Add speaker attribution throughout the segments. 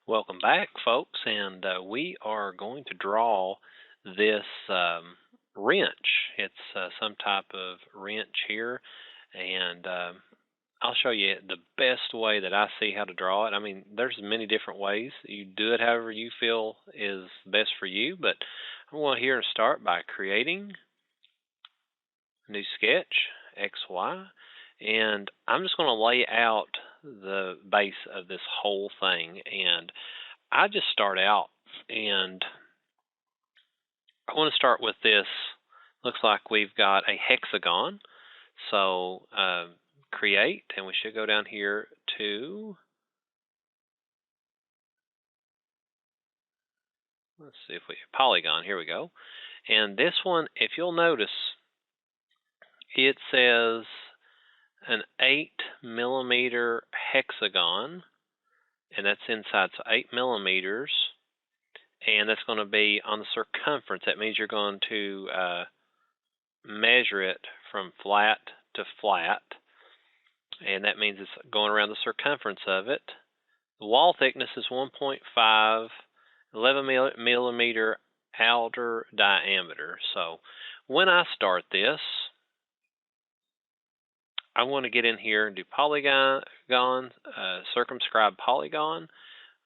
Speaker 1: Welcome back, folks, and we are going to draw this wrench. It's some type of wrench here, and I'll show you the best way that I see how to draw it. I mean, there's many different ways. You do it however you feel is best for you, but I'm going here and start by creating a new sketch, XY, and I'm just going to lay out the base of this whole thing. And I just start out, and I want to start with this. Looks like we've got a hexagon. So create, and we should go down here to, let's see if we, polygon, here we go. And this one, if you'll notice, it says an 8mm hexagon, and that's inside, so 8 millimeters, and that's going to be on the circumference. That means you're going to measure it from flat to flat, and that means it's going around the circumference of it. The wall thickness is 1.5, 11mm outer diameter. So when I start this, I want to get in here and do polygon, circumscribe polygon.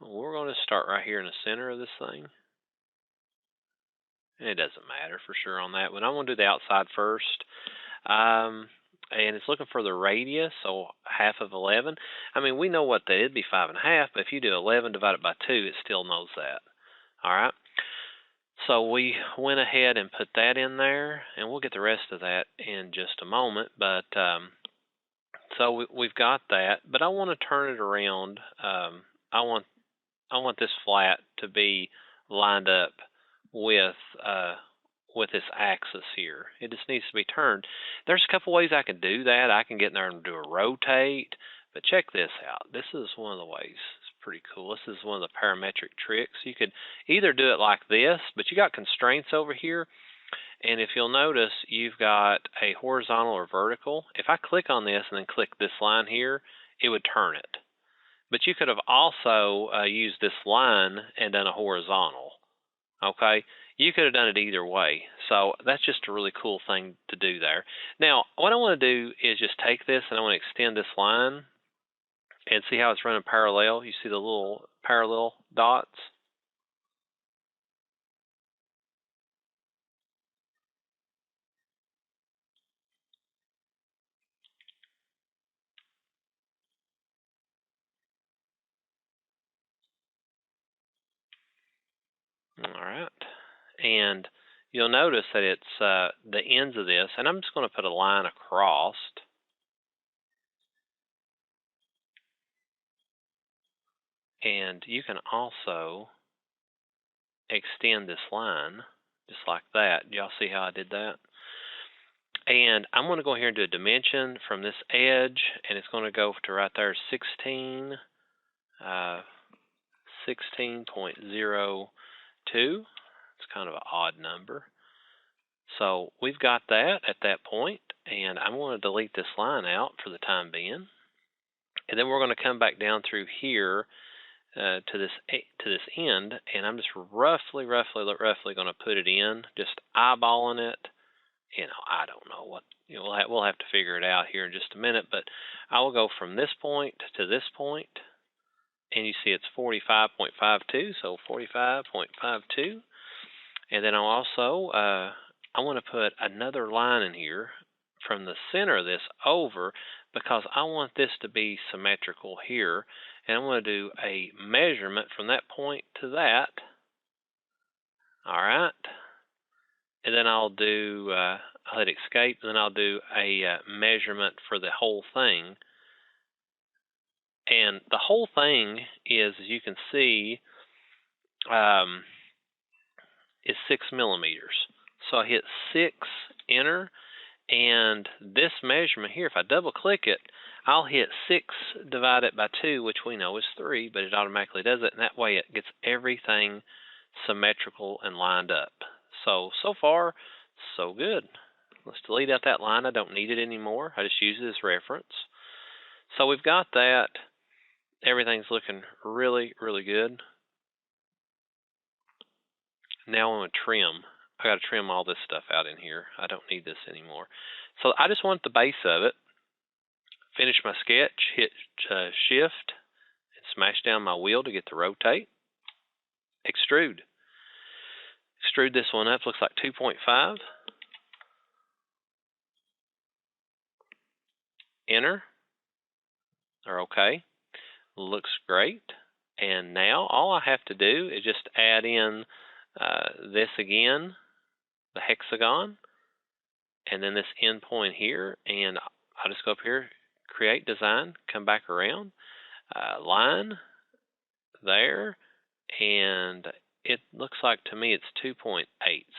Speaker 1: We're going to start right here in the center of this thing. And it doesn't matter for sure on that one. I'm going to do the outside first. And it's looking for the radius, so half of 11. I mean, we know what that is. It'd be 5.5, but if you do 11 divided by 2, it still knows that. All right. So we went ahead and put that in there, and we'll get the rest of that in just a moment. But so we've got that, but I want to turn it around. I want this flat to be lined up with this axis here. It just needs to be turned. There's a couple ways I can do that. I can get in there and do a rotate, but check this out. This is one of the ways. It's pretty cool. This is one of the parametric tricks. You could either do it like this, but you got constraints over here. And if you'll notice, you've got a horizontal or vertical. If I click on this and then click this line here, it would turn it. But you could have also used this line and done a horizontal. Okay, you could have done it either way. So that's just a really cool thing to do there. Now, what I want to do is just take this and I want to extend this line and see how it's running parallel. You see the little parallel dots? All right. And you'll notice that it's the ends of this, and I'm just going to put a line across. And you can also extend this line just like that. Y'all see how I did that? And I'm going to go here and do a dimension from this edge, and it's going to go to right there, 16.02. It's kind of an odd number. So we've got that at that point, and I'm going to delete this line out for the time being. And then we're going to come back down through here to this end, and I'm just roughly going to put it in, just eyeballing it. You know, I don't know what, you know, we'll have to figure it out here in just a minute, but I will go from this point to this point, and you see it's 45.52, so 45.52. And then I'll also, I want to put another line in here from the center of this over, because I want this to be symmetrical here, and I'm going to do a measurement from that point to that. All right. And then I'll do, I'll hit escape, and then I'll do a measurement for the whole thing. And the whole thing is, as you can see, is 6 millimeters. So I hit 6, enter, and this measurement here, if I double click it, I'll hit 6 divided by 2, which we know is 3, but it automatically does it, and that way it gets everything symmetrical and lined up. So far, so good. Let's delete out that line. I don't need it anymore. I just use it as reference. So we've got that. everything's looking really, really good. Now I want to trim. I got to trim all this stuff out in here. I don't need this anymore. So I just want the base of it. Finish my sketch, hit shift, and smash down my wheel to get to rotate. Extrude. Extrude this one up, looks like 2.5. Enter, or OK. Looks great. And now all I have to do is just add in this again, the hexagon, and then this end point here, and I'll just go up here, create design, come back around, line there, and it looks like to me it's 2.8.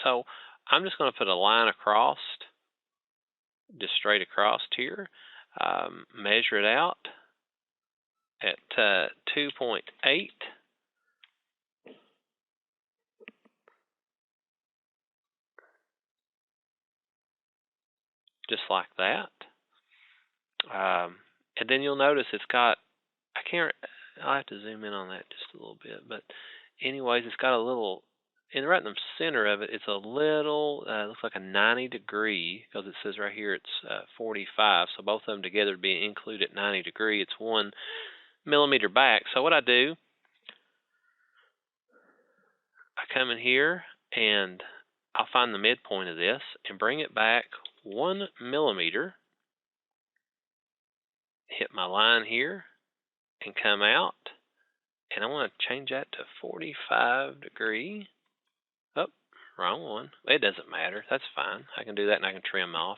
Speaker 1: So I'm just going to put a line across, just straight across here, measure it out at 2.8. Just like that. And then you'll notice it's got, I'll have to zoom in on that just a little bit, but anyways, it's got a little, and right in the center of it, it's a little, looks like a 90-degree, because it says right here it's 45, so both of them together would be included at 90 degree. It's 1 millimeter back. So what I do, I come in here and I'll find the midpoint of this and bring it back 1 millimeter, hit my line here and come out, and I want to change that to 45 degree. Oh, wrong one. It doesn't matter. That's fine. I can do that, and I can trim off.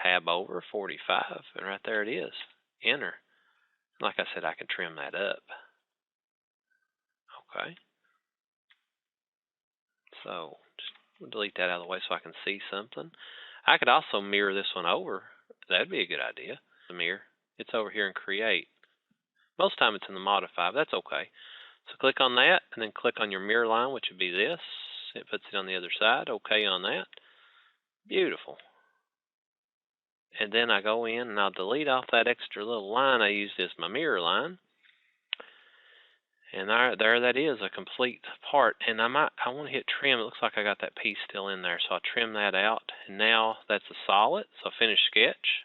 Speaker 1: Tab over 45, and right there it is. Enter. Like I said, I can trim that up. Okay. So just delete that out of the way so I can see something. I could also mirror this one over. That'd be a good idea. The mirror. It's over here in Create. Most of the time it's in the Modify, but that's okay. So click on that, and then click on your mirror line, which would be this. It puts it on the other side. Okay on that. Beautiful. And then I go in and I'll delete off that extra little line I used as my mirror line. And there that is, a complete part. And I want to hit trim. It looks like I got that piece still in there, so I'll trim that out. And now that's a solid. So finish sketch.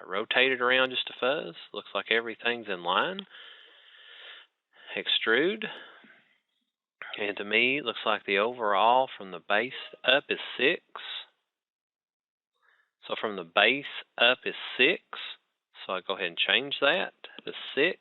Speaker 1: I rotate it around just a fuzz. Looks like everything's in line. Extrude. And to me, it looks like the overall from the base up is 6. So from the base up is 6. So I go ahead and change that to 6.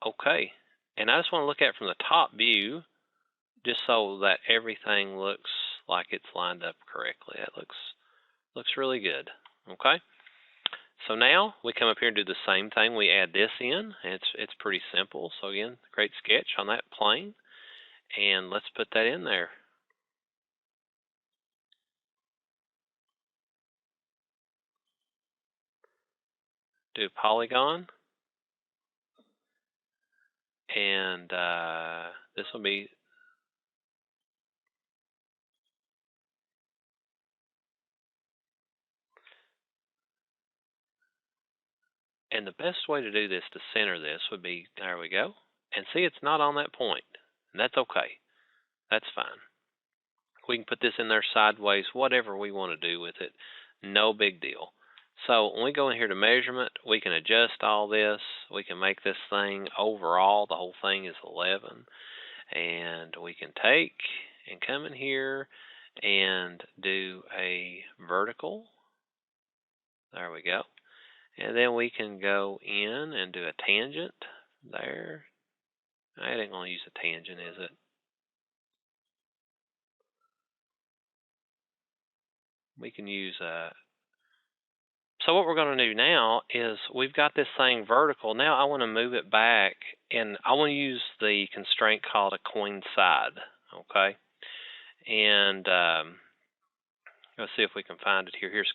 Speaker 1: Okay. And I just want to look at it from the top view, just so that everything looks like it's lined up correctly. That looks really good. Okay. So now we come up here and do the same thing. We add this in, and it's pretty simple. So again, create sketch on that plane, and let's put that in there. Do polygon, and this will be and the best way to do this, to center this, would be, there we go. And see, it's not on that point. And that's okay. That's fine. We can put this in there sideways, whatever we want to do with it. No big deal. So when we go in here to measurement, we can adjust all this. We can make this thing overall, the whole thing is 11. And we can take and come in here and do a vertical. There we go. And then we can go in and do a tangent there. I ain't going to use a tangent, is it? We can use a... So what we're going to do now is we've got this thing vertical. Now I want to move it back, and I want to use the constraint called a coincide, okay? And let's see if we can find it here. Here's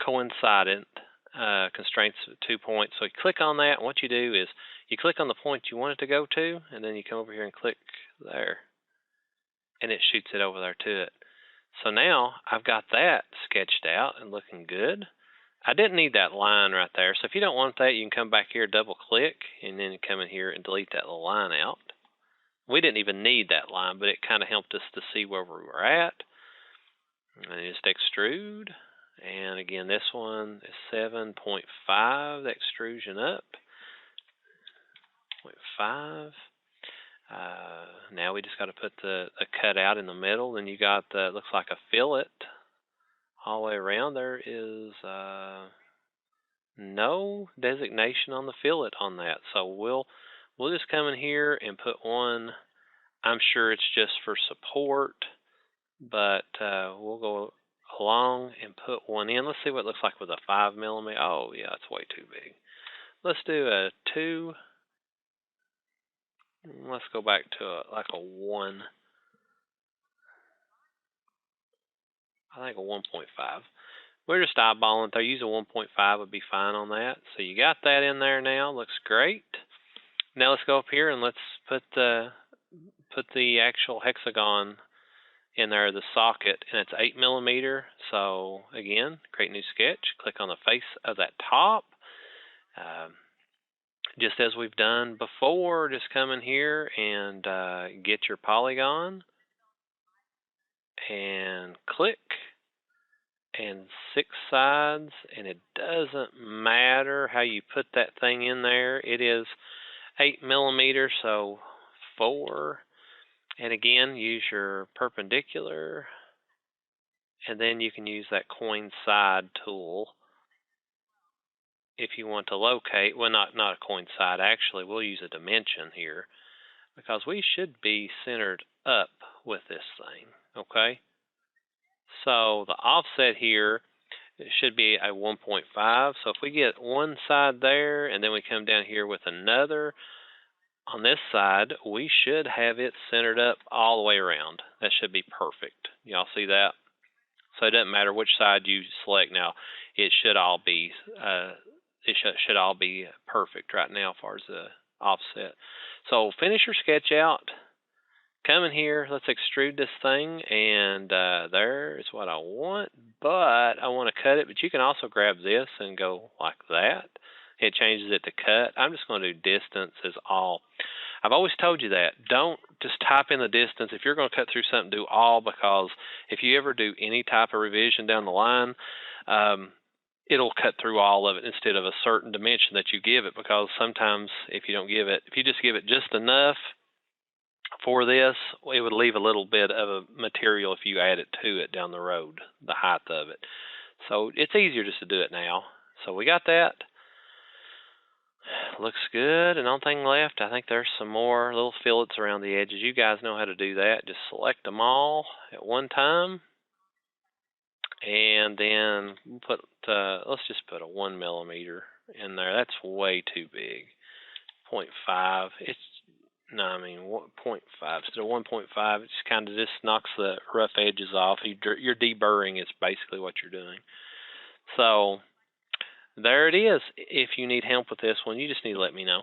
Speaker 1: coincident constraints 2 points. So you click on that, and what you do is you click on the point you want it to go to, and then you come over here and click there, and it shoots it over there to it. So now I've got that sketched out and looking good. I didn't need that line right there. So if you don't want that, you can come back here, double click, and then come in here and delete that little line out. We didn't even need that line, but it kind of helped us to see where we were at. And just extrude. And again, this one is 7.5, the extrusion up. 0.5. Now we just got to put the cut out in the middle. Then you got the, looks like a fillet all the way around. There is no designation on the fillet on that. So we'll just come in here and put one. I'm sure it's just for support, but we'll go along and put one in. Let's see what it looks like with a 5mm. Oh yeah, it's way too big. Let's do a 2. Let's go back to like a 1. I think a 1.5. We're just eyeballing. If I use a 1.5, would be fine on that. So you got that in there now. Looks great. Now let's go up here and let's put the actual hexagon in there, the socket, and it's 8mm. So again, create new sketch. Click on the face of that top. Just as we've done before, just come in here and get your polygon and click, and 6 sides, and it doesn't matter how you put that thing in there. It is 8mm, so 4, and again, use your perpendicular, and then you can use that coincide tool if you want to locate. Well, not a coincide, actually. We'll use a dimension here because we should be centered up with this thing, okay? So the offset here, it should be a 1.5. So if we get one side there and then we come down here with another on this side, we should have it centered up all the way around. That should be perfect. Y'all see that? So it doesn't matter which side you select now. It should all be should all be perfect right now as far as the offset. So finish your sketch out. Come in here, let's extrude this thing, and there is what I want, but I want to cut it. But you can also grab this and go like that. It changes it to cut. I'm just going to do distance as all. I've always told you that. Don't just type in the distance. If you're going to cut through something, do all, because if you ever do any type of revision down the line, it'll cut through all of it instead of a certain dimension that you give it, because sometimes if you don't give it, if you just give it just enough for this, it would leave a little bit of a material if you add it to it down the road, the height of it. So it's easier just to do it now. So we got that. Looks good. And only thing left, I think there's some more little fillets around the edges. You guys know how to do that. Just select them all at one time. And then put, let's just put a 1mm in there. That's way too big. 0.5. It's, no, I mean 0.5 instead of 1.5. It just kind of just knocks the rough edges off. You're deburring is basically what you're doing. So there it is. If you need help with this one, you just need to let me know.